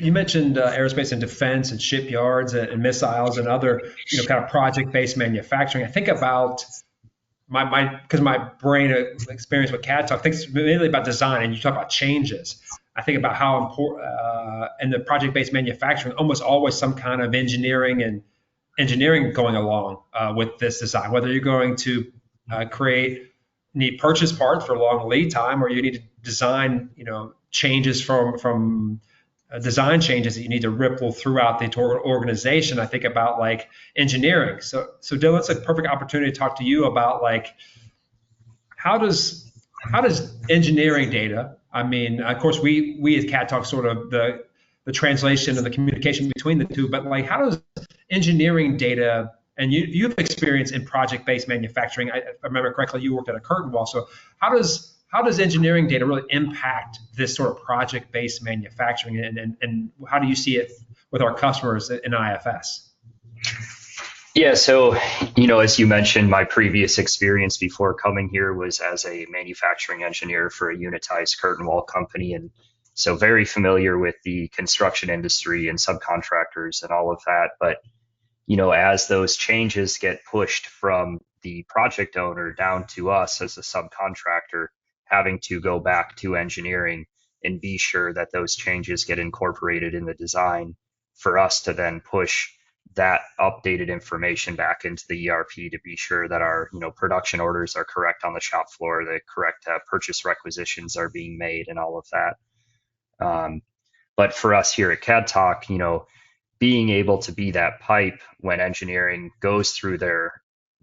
you mentioned aerospace and defense and shipyards and missiles and other, kind of project-based manufacturing. I think about because my brain experience with CADTALK thinks mainly about design, and you talk about changes. I think about how important in the project-based manufacturing, almost always some kind of engineering going along with this design. Whether you're going to need purchase parts for long lead time, or you need to design, changes from design changes that you need to ripple throughout the organization. I think about like engineering. So Dylan, it's a perfect opportunity to talk to you about like how does engineering data? I mean, of course, we at CAD Talk sort of the translation and the communication between the two, but like how does engineering data, and you've experience in project-based manufacturing. If I remember correctly, you worked at a curtain wall. So how does engineering data really impact this sort of project-based manufacturing, and how do you see it with our customers in IFS? Yeah, so, as you mentioned, my previous experience before coming here was as a manufacturing engineer for a unitized curtain wall company. And so very familiar with the construction industry and subcontractors and all of that. But, as those changes get pushed from the project owner down to us as a subcontractor, having to go back to engineering and be sure that those changes get incorporated in the design for us to then push that updated information back into the ERP to be sure that our production orders are correct on the shop floor, the correct purchase requisitions are being made, and all of that. But for us here at CAD Talk, being able to be that pipe when engineering goes through their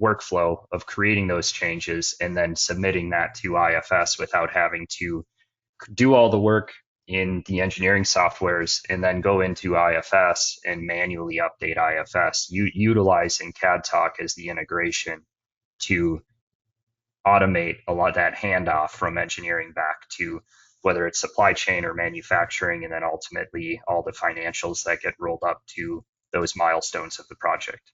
workflow of creating those changes and then submitting that to IFS without having to do all the work in the engineering softwares and then go into IFS and manually update IFS, utilizing CAD Talk as the integration to automate a lot of that handoff from engineering back to whether it's supply chain or manufacturing, and then ultimately all the financials that get rolled up to those milestones of the project.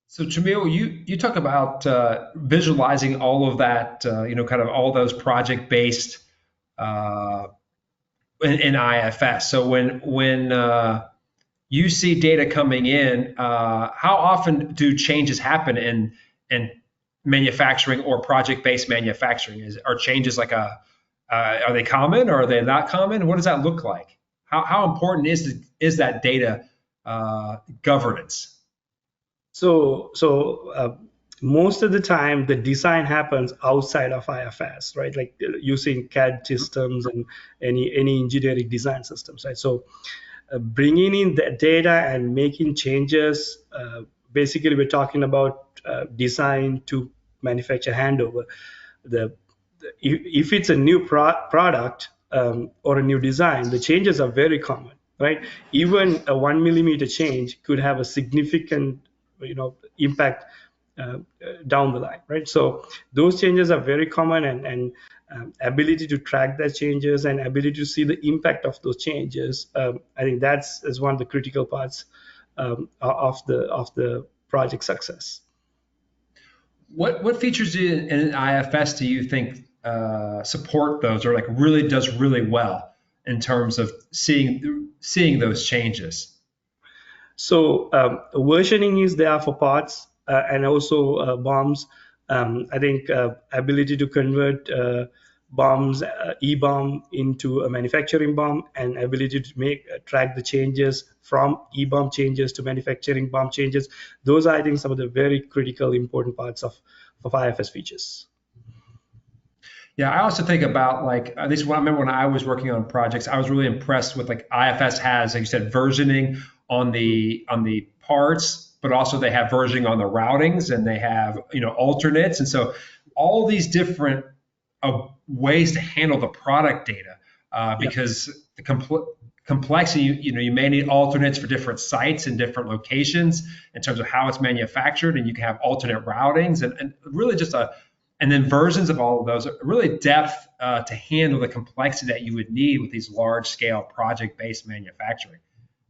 So Jamil, you talk about visualizing all of that, kind of all those project-based in IFS. So when you see data coming in, how often do changes happen in manufacturing or project-based manufacturing? Are changes like are they common or are they not common? What does that look like? How important is that data governance? So most of the time, the design happens outside of IFS, right? Like using CAD systems and any engineering design systems, right? So bringing in the data and making changes, basically we're talking about design to manufacture handover. If it's a new product or a new design, the changes are very common, right? Even a 1 millimeter change could have a significant impact down the line, right? So those changes are very common, and ability to track the changes and ability to see the impact of those changes, I think that's one of the critical parts of the project success. What features in IFS do you think support those, or like really does really well in terms of seeing those changes? So versioning is there for parts and also BOMs. I think ability to convert BOMs, EBOM into a manufacturing BOM, and ability to track the changes from EBOM changes to manufacturing BOM changes. Those are, I think, some of the very critical, important parts of IFS features. Yeah, I also think about like, at least when I remember when I was working on projects, I was really impressed with like IFS has, like you said, versioning on the parts, but also they have versioning on the routings, and they have alternates, and so all these different ways to handle the product data because the complexity, you may need alternates for different sites and different locations in terms of how it's manufactured, and you can have alternate routings and really just and then versions of all of those, really depth to handle the complexity that you would need with these large scale project-based manufacturing.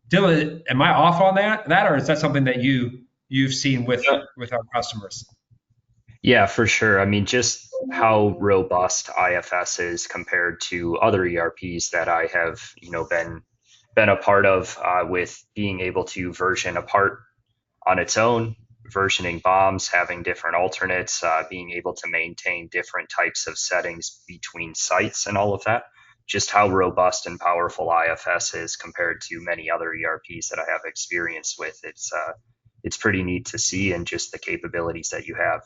Dylan, am I off on that, or is that something that you've seen with our customers? Yeah, for sure. I mean, just how robust IFS is compared to other ERPs that I have, been a part of, with being able to version a part on its own, versioning bombs, having different alternates, being able to maintain different types of settings between sites and all of that. Just how robust and powerful IFS is compared to many other ERPs that I have experience with. It's pretty neat to see, and just the capabilities that you have.